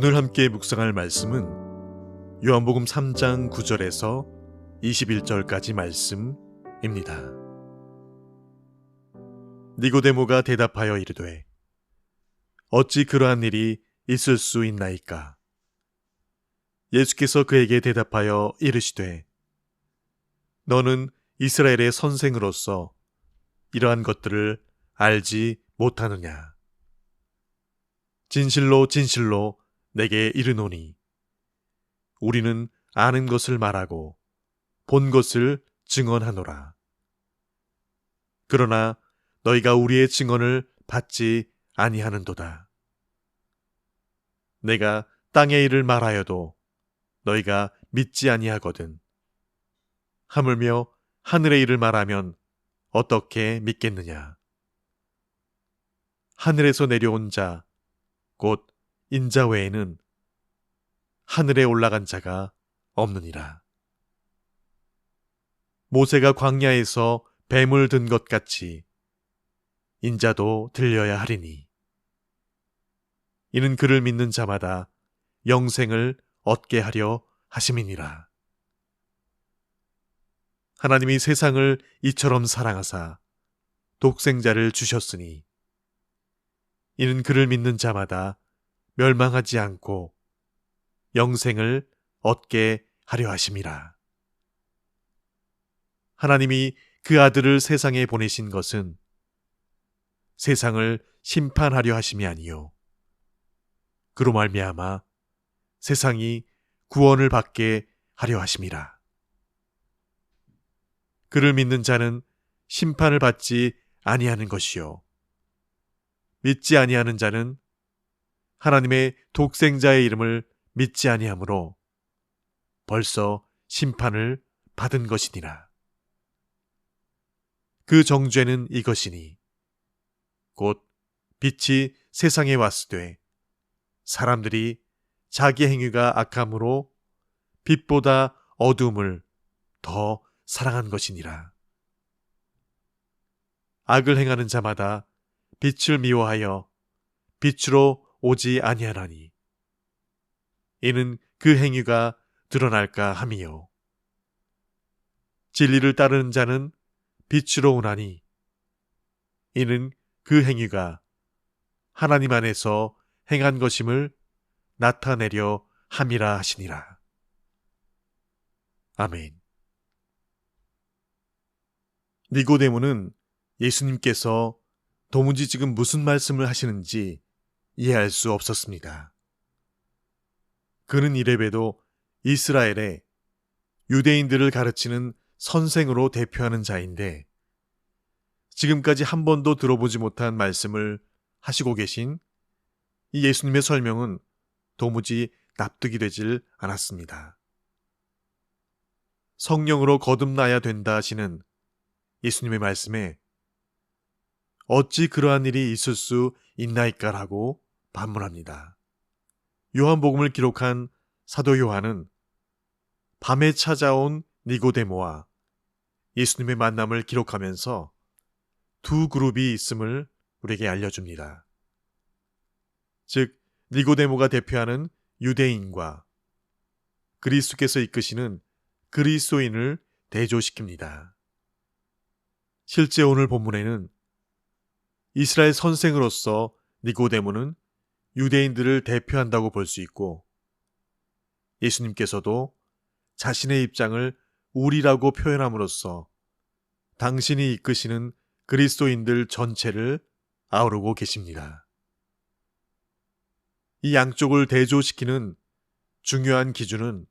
오늘 함께 묵상할 말씀은 요한복음 3장 9절에서 21절까지 말씀입니다. 니고데모가 대답하여 이르되 어찌 그러한 일이 있을 수 있나이까? 예수께서 그에게 대답하여 이르시되 너는 이스라엘의 선생으로서 이러한 것들을 알지 못하느냐? 진실로 진실로 내게 이르노니 우리는 아는 것을 말하고 본 것을 증언하노라. 그러나 너희가 우리의 증언을 받지 아니하는도다. 내가 땅의 일을 말하여도 너희가 믿지 아니하거든. 하물며 하늘의 일을 말하면 어떻게 믿겠느냐? 하늘에서 내려온 자, 곧 인자 외에는 하늘에 올라간 자가 없느니라. 모세가 광야에서 뱀을 든 것 같이 인자도 들려야 하리니 이는 그를 믿는 자마다 영생을 얻게 하려 하심이니라. 하나님이 세상을 이처럼 사랑하사 독생자를 주셨으니 이는 그를 믿는 자마다 멸망하지 않고 영생을 얻게 하려 하심이라. 하나님이 그 아들을 세상에 보내신 것은 세상을 심판하려 하심이 아니요 그로 말미암아 세상이 구원을 받게 하려 하심이라. 그를 믿는 자는 심판을 받지 아니하는 것이요 믿지 아니하는 자는 하나님의 독생자의 이름을 믿지 아니하므로 벌써 심판을 받은 것이니라. 그 정죄는 이것이니 곧 빛이 세상에 왔으되 사람들이 자기 행위가 악함으로 빛보다 어두움을 더 사랑한 것이니라. 악을 행하는 자마다 빛을 미워하여 빛으로 오지 아니하나니 이는 그 행위가 드러날까 함이요 진리를 따르는 자는 빛으로 오나니 이는 그 행위가 하나님 안에서 행한 것임을 나타내려 함이라 하시니라. 아멘. 니고데모는 예수님께서 도무지 지금 무슨 말씀을 하시는지 이해할 수 없었습니다. 그는 이래봬도 이스라엘의 유대인들을 가르치는 선생으로 대표하는 자인데 지금까지 한 번도 들어보지 못한 말씀을 하시고 계신 이 예수님의 설명은 도무지 납득이 되질 않았습니다. 성령으로 거듭나야 된다 하시는 예수님의 말씀에 어찌 그러한 일이 있을 수 있나이까라고 반문합니다. 요한복음을 기록한 사도 요한은 밤에 찾아온 니고데모와 예수님의 만남을 기록하면서 두 그룹이 있음을 우리에게 알려줍니다. 즉 니고데모가 대표하는 유대인과 그리스도께서 이끄시는 그리스도인을 대조시킵니다. 실제 오늘 본문에는 이스라엘 선생으로서 니고데모는 유대인들을 대표한다고 볼 수 있고 예수님께서도 자신의 입장을 우리라고 표현함으로써 당신이 이끄시는 그리스도인들 전체를 아우르고 계십니다. 이 양쪽을 대조시키는 중요한 기준은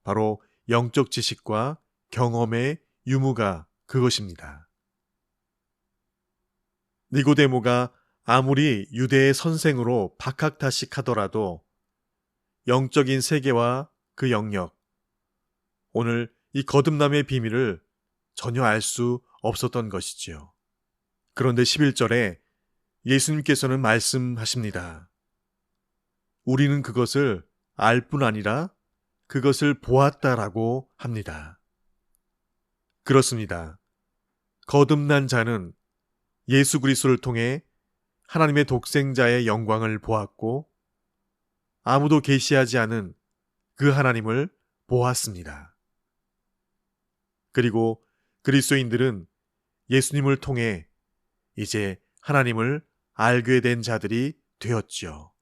바로 영적 지식과 경험의 유무가 그것입니다. 니고데모가 아무리 유대의 선생으로 박학다식하더라도 영적인 세계와 그 영역, 오늘 이 거듭남의 비밀을 전혀 알 수 없었던 것이지요. 그런데 11절에 예수님께서는 말씀하십니다. 우리는 그것을 알 뿐 아니라 그것을 보았다라고 합니다. 그렇습니다. 거듭난 자는 예수 그리스도를 통해 하나님의 독생자의 영광을 보았고 아무도 계시하지 않은 그 하나님을 보았습니다. 그리고 그리스도인들은 예수님을 통해 이제 하나님을 알게 된 자들이 되었지요.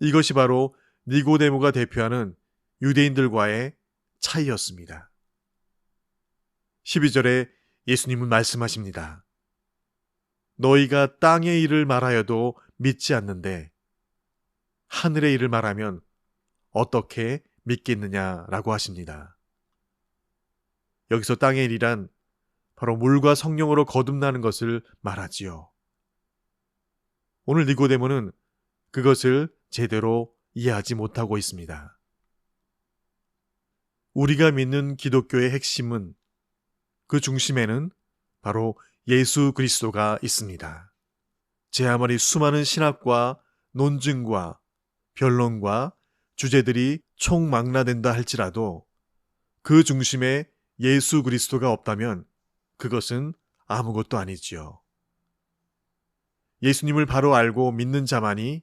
이것이 바로 니고데모가 대표하는 유대인들과의 차이였습니다. 12절에 예수님은 말씀하십니다. 너희가 땅의 일을 말하여도 믿지 않는데 하늘의 일을 말하면 어떻게 믿겠느냐라고 하십니다. 여기서 땅의 일이란 바로 물과 성령으로 거듭나는 것을 말하지요. 오늘 니고데모는 그것을 제대로 이해하지 못하고 있습니다. 우리가 믿는 기독교의 핵심은 그 중심에는 바로 예수 그리스도가 있습니다. 제 아무리 수많은 신학과 논증과 변론과 주제들이 총망라된다 할지라도 그 중심에 예수 그리스도가 없다면 그것은 아무것도 아니지요. 예수님을 바로 알고 믿는 자만이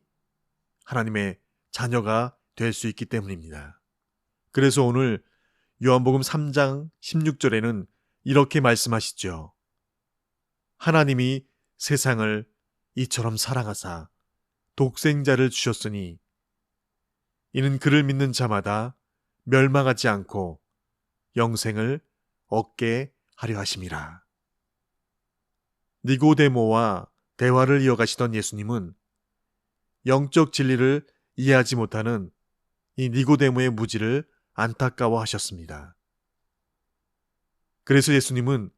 하나님의 자녀가 될 수 있기 때문입니다. 그래서 오늘 요한복음 3장 16절에는 이렇게 말씀하시죠. 하나님이 세상을 이처럼 사랑하사 독생자를 주셨으니 이는 그를 믿는 자마다 멸망하지 않고 영생을 얻게 하려 하심이라. 니고데모와 대화를 이어가시던 예수님은 영적 진리를 이해하지 못하는 이 니고데모의 무지를 안타까워하셨습니다. 그래서 예수님은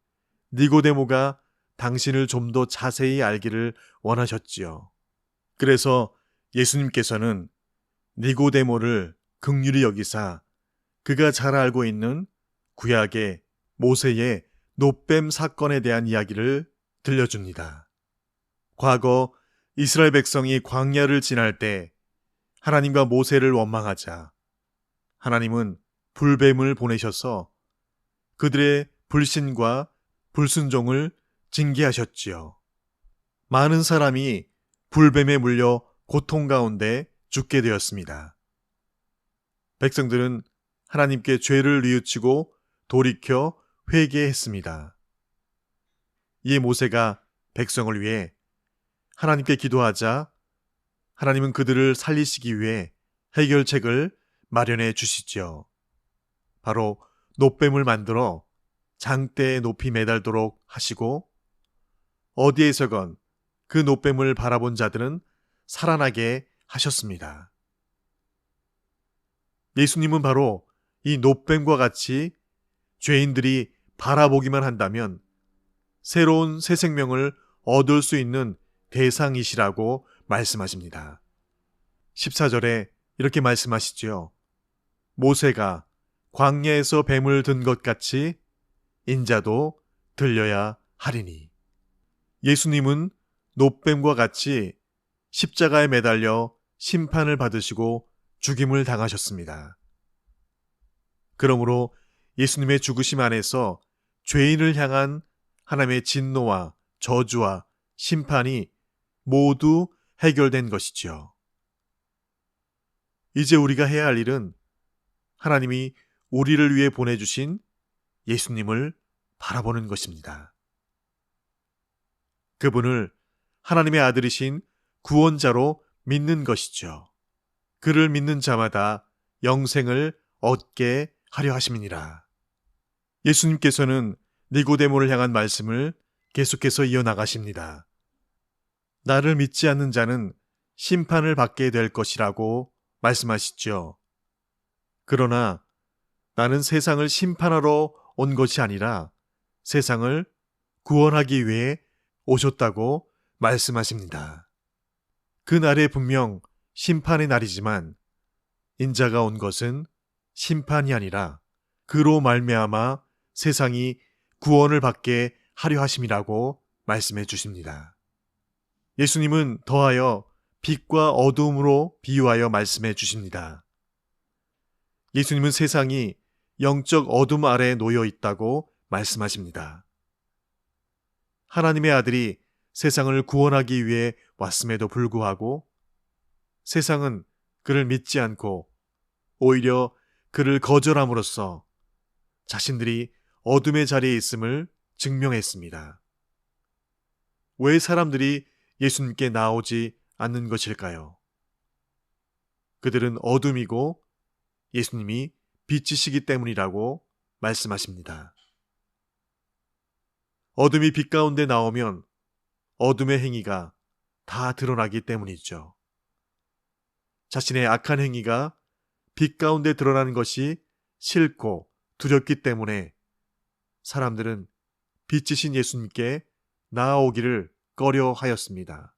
니고데모가 당신을 좀 더 자세히 알기를 원하셨지요. 그래서 예수님께서는 니고데모를 긍휼히 여기사 그가 잘 알고 있는 구약의 모세의 놋뱀 사건에 대한 이야기를 들려줍니다. 과거 이스라엘 백성이 광야를 지날 때 하나님과 모세를 원망하자 하나님은 불뱀을 보내셔서 그들의 불신과 불순종을 징계하셨지요. 많은 사람이 불뱀에 물려 고통 가운데 죽게 되었습니다. 백성들은 하나님께 죄를 뉘우치고 돌이켜 회개했습니다. 이에 모세가 백성을 위해 하나님께 기도하자 하나님은 그들을 살리시기 위해 해결책을 마련해 주시죠. 바로 놋뱀을 만들어 장대에 높이 매달도록 하시고 어디에서건 그 놋뱀을 바라본 자들은 살아나게 하셨습니다. 예수님은 바로 이 놋뱀과 같이 죄인들이 바라보기만 한다면 새로운 새 생명을 얻을 수 있는 대상이시라고 말씀하십니다. 14절에 이렇게 말씀하시죠. 모세가 광야에서 뱀을 든 것 같이 인자도 들려야 하리니. 예수님은 놋뱀과 같이 십자가에 매달려 심판을 받으시고 죽임을 당하셨습니다. 그러므로 예수님의 죽으심 안에서 죄인을 향한 하나님의 진노와 저주와 심판이 모두 해결된 것이지요. 이제 우리가 해야 할 일은 하나님이 우리를 위해 보내주신 예수님을 바라보는 것입니다. 그분을 하나님의 아들이신 구원자로 믿는 것이죠. 그를 믿는 자마다 영생을 얻게 하려 하심이니라. 예수님께서는 니고데모를 향한 말씀을 계속해서 이어나가십니다. 나를 믿지 않는 자는 심판을 받게 될 것이라고 말씀하시죠. 그러나 나는 세상을 심판하러 온 것이 아니라 세상을 구원하기 위해 오셨다고 말씀하십니다. 그 날에 분명 심판의 날이지만 인자가 온 것은 심판이 아니라 그로 말미암아 세상이 구원을 받게 하려 하심이라고 말씀해 주십니다. 예수님은 더하여 빛과 어두움으로 비유하여 말씀해 주십니다. 예수님은 세상이 영적 어둠 아래 놓여 있다고 말씀하십니다. 하나님의 아들이 세상을 구원하기 위해 왔음에도 불구하고 세상은 그를 믿지 않고 오히려 그를 거절함으로써 자신들이 어둠의 자리에 있음을 증명했습니다. 왜 사람들이 예수님께 나오지 않는 것일까요? 그들은 어둠이고 예수님이 빛이시기 때문이라고 말씀하십니다. 어둠이 빛 가운데 나오면 어둠의 행위가 다 드러나기 때문이죠. 자신의 악한 행위가 빛 가운데 드러나는 것이 싫고 두렵기 때문에 사람들은 빛이신 예수님께 나아오기를 꺼려 하였습니다.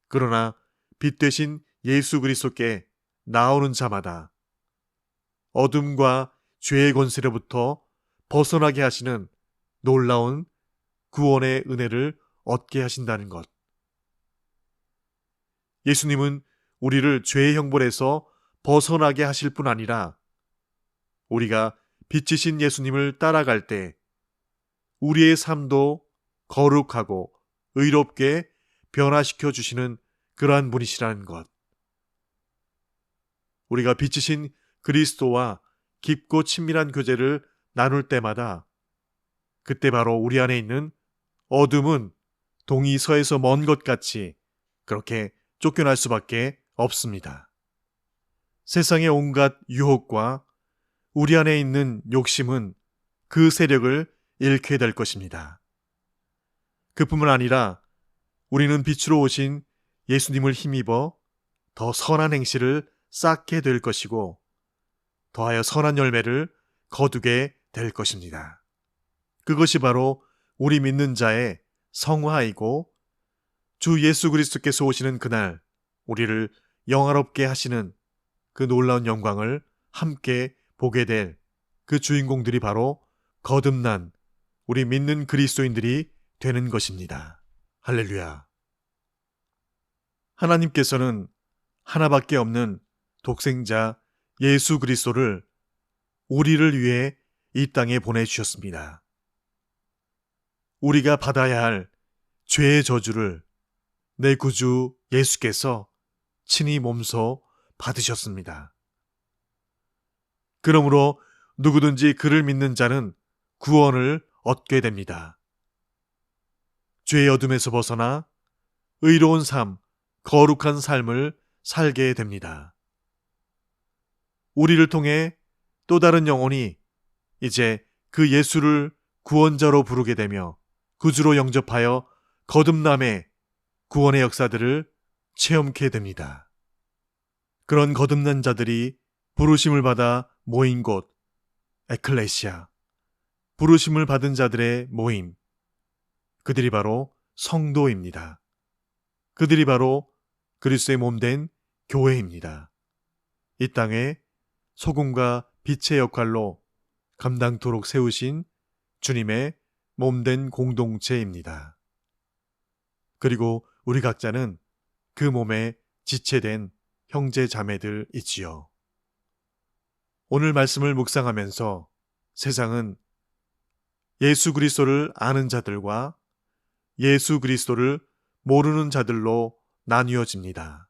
그러나 빛 되신 예수 그리스도께 나오는 자마다 어둠과 죄의 권세로부터 벗어나게 하시는 놀라운 구원의 은혜를 얻게 하신다는 것. 예수님은 우리를 죄의 형벌에서 벗어나게 하실 뿐 아니라 우리가 빛이신 예수님을 따라갈 때 우리의 삶도 거룩하고 의롭게 변화시켜 주시는 그러한 분이시라는 것. 우리가 빛이신 그리스도와 깊고 친밀한 교제를 나눌 때마다 그때 바로 우리 안에 있는 어둠은 동이 서에서 먼 것 같이 그렇게 쫓겨날 수밖에 없습니다. 세상의 온갖 유혹과 우리 안에 있는 욕심은 그 세력을 잃게 될 것입니다. 그뿐만 아니라 우리는 빛으로 오신 예수님을 힘입어 더 선한 행실을 쌓게 될 것이고 더하여 선한 열매를 거두게 될 것입니다. 그것이 바로 우리 믿는 자의 성화이고 주 예수 그리스도께서 오시는 그날 우리를 영화롭게 하시는 그 놀라운 영광을 함께 보게 될 그 주인공들이 바로 거듭난 우리 믿는 그리스도인들이 되는 것입니다. 할렐루야. 하나님께서는 하나밖에 없는 독생자 예수 그리스도를 우리를 위해 이 땅에 보내주셨습니다. 우리가 받아야 할 죄의 저주를 내 구주 예수께서 친히 몸소 받으셨습니다. 그러므로 누구든지 그를 믿는 자는 구원을 얻게 됩니다. 죄의 어둠에서 벗어나 의로운 삶, 거룩한 삶을 살게 됩니다. 우리를 통해 또 다른 영혼이 이제 그 예수를 구원자로 부르게 되며 구주로 영접하여 거듭남의 구원의 역사들을 체험케 됩니다. 그런 거듭난 자들이 부르심을 받아 모인 곳, 에클레시아, 부르심을 받은 자들의 모임, 그들이 바로 성도입니다. 그들이 바로 그리스도의 몸된 교회입니다. 이 땅에 소금과 빛의 역할로 감당토록 세우신 주님의 몸된 공동체입니다. 그리고 우리 각자는 그 몸에 지체된 형제 자매들이지요. 오늘 말씀을 묵상하면서 세상은 예수 그리스도를 아는 자들과 예수 그리스도를 모르는 자들로 나뉘어집니다.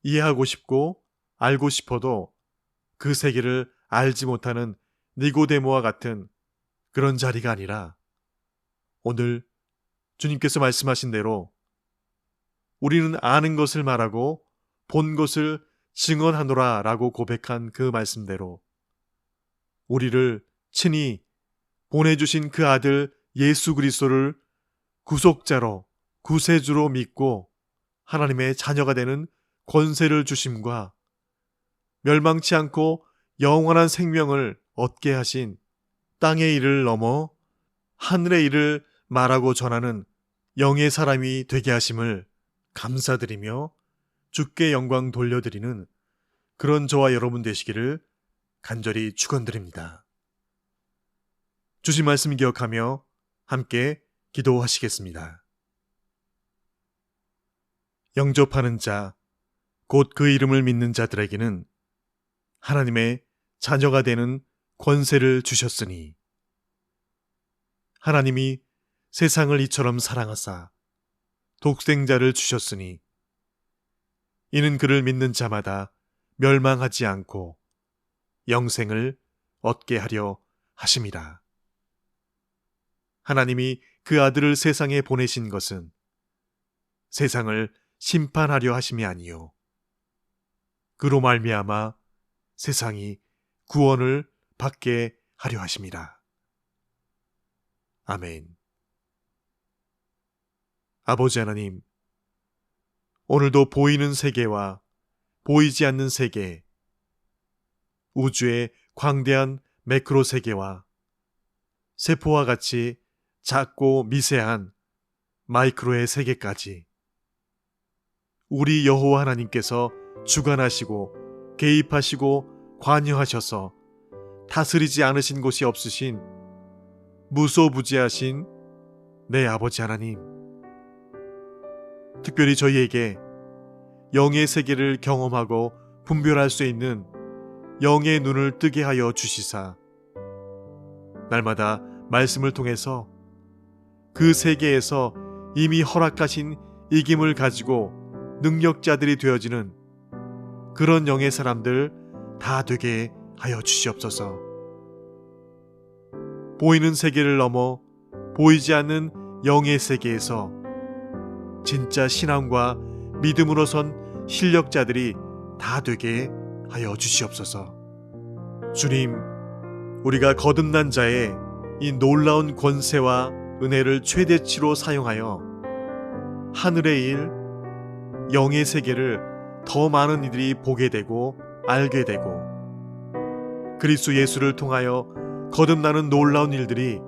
이해하고 싶고 알고 싶어도 그 세계를 알지 못하는 니고데모와 같은 그런 자리가 아니라 오늘 주님께서 말씀하신 대로 우리는 아는 것을 말하고 본 것을 증언하노라 라고 고백한 그 말씀대로 우리를 친히 보내주신 그 아들 예수 그리스도를 구속자로 구세주로 믿고 하나님의 자녀가 되는 권세를 주심과 멸망치 않고 영원한 생명을 얻게 하신 땅의 일을 넘어 하늘의 일을 말하고 전하는 영의 사람이 되게 하심을 감사드리며 주께 영광 돌려드리는 그런 저와 여러분 되시기를 간절히 축원드립니다. 주신 말씀 기억하며 함께 기도하시겠습니다. 영접하는 자, 곧 그 이름을 믿는 자들에게는 하나님의 자녀가 되는 권세를 주셨으니 하나님이 세상을 이처럼 사랑하사 독생자를 주셨으니 이는 그를 믿는 자마다 멸망하지 않고 영생을 얻게 하려 하심이라. 하나님이 그 아들을 세상에 보내신 것은 세상을 심판하려 하심이 아니요 그로 말미암아 세상이 구원을 받게 하려 하심이라. 아멘. 아버지 하나님, 오늘도 보이는 세계와 보이지 않는 세계, 우주의 광대한 매크로 세계와 세포와 같이 작고 미세한 마이크로의 세계까지 우리 여호와 하나님께서 주관하시고 개입하시고 관여하셔서 다스리지 않으신 곳이 없으신 무소부지하신 내 아버지 하나님, 특별히 저희에게 영의 세계를 경험하고 분별할 수 있는 영의 눈을 뜨게 하여 주시사 날마다 말씀을 통해서 그 세계에서 이미 허락하신 이김을 가지고 능력자들이 되어지는 그런 영의 사람들 다 되게 하여 주시옵소서. 보이는 세계를 넘어 보이지 않는 영의 세계에서 진짜 신앙과 믿음으로 선 실력자들이 다 되게 하여 주시옵소서. 주님, 우리가 거듭난 자의 이 놀라운 권세와 은혜를 최대치로 사용하여 하늘의 일, 영의 세계를 더 많은 이들이 보게 되고 알게 되고 그리스도 예수를 통하여 거듭나는 놀라운 일들이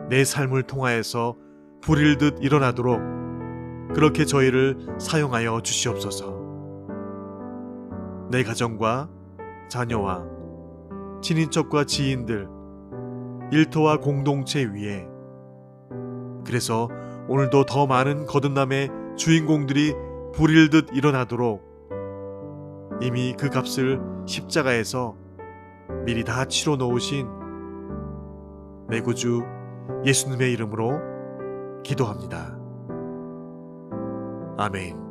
내 삶을 통하여서 불일듯 일어나도록 그렇게 저희를 사용하여 주시옵소서. 내 가정과 자녀와 친인척과 지인들, 일터와 공동체 위에 그래서 오늘도 더 많은 거듭남의 주인공들이 불일듯 일어나도록 이미 그 값을 십자가에서 미리 다 치러 놓으신 내 구주 예수님의 이름으로 기도합니다. 아멘.